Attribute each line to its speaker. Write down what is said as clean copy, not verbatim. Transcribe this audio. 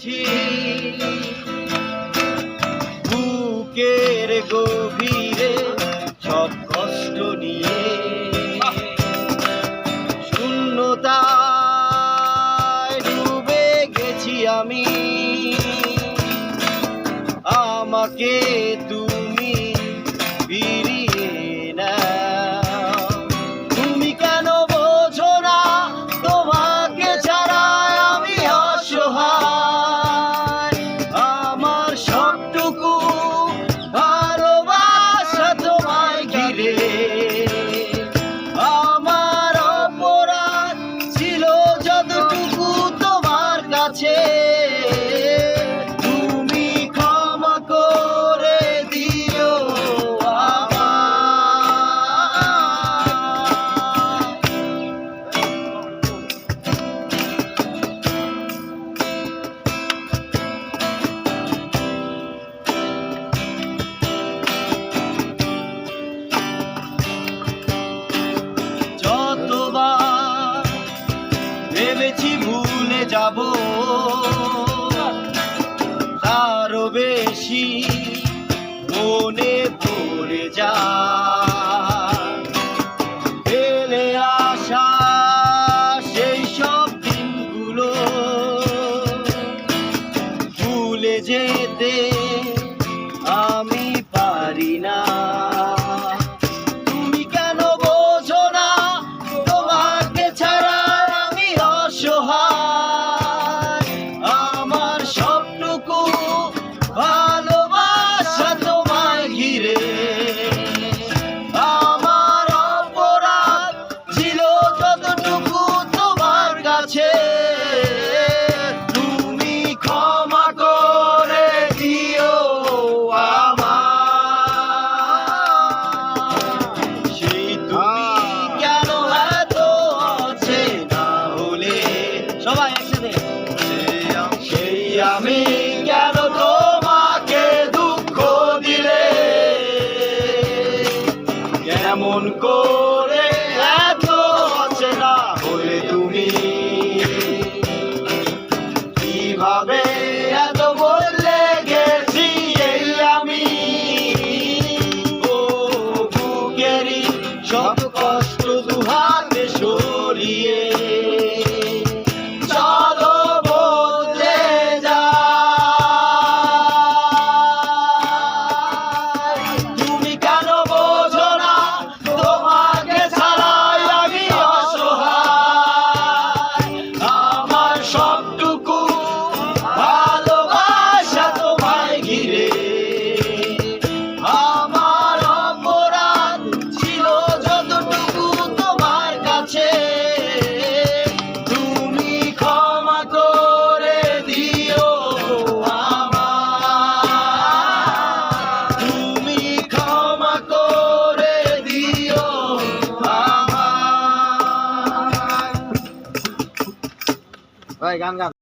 Speaker 1: গেছি বুকের গভীরে সব কষ্ট নিয়ে শূন্যতায় ডুবে গেছি আমি। আমাকে তুমি ফিরিয়ে নাও। তুমি কেন বোঝো না তোমাকে ছাড়া আমি অসহায়। আমার সবটুকু ভালোবাসা তোমায় ঘিরে। আমার অপরাধ ছিল যতটুকু তোমার কাছে। ভেবেছি ভুলে যাব তারও বেশি মনে পড়ে যায়। ফেলে আসা সেই সব দিনগুলো ভুলে যেতে আমি পারি না। আমার সবটুকু ভালোবাসা তোমায় ঘিরে। আমার অপরাধ ছিল যতটুকু তোমার কাছে। তুমি ক্ষমা করে দিও আমায়। সেই তুমি কেন এত অচেনা হলে। সবাই একসাথে। আমি কেন তোমাকে দুঃখ দিলে। কেমন করে এত অচেনা হলে তুমি। কিভাবে এত বদলে গেছি এই আমি। ও বুকেরই সব কষ্ট দুহাতে সরিয়ে গান গান।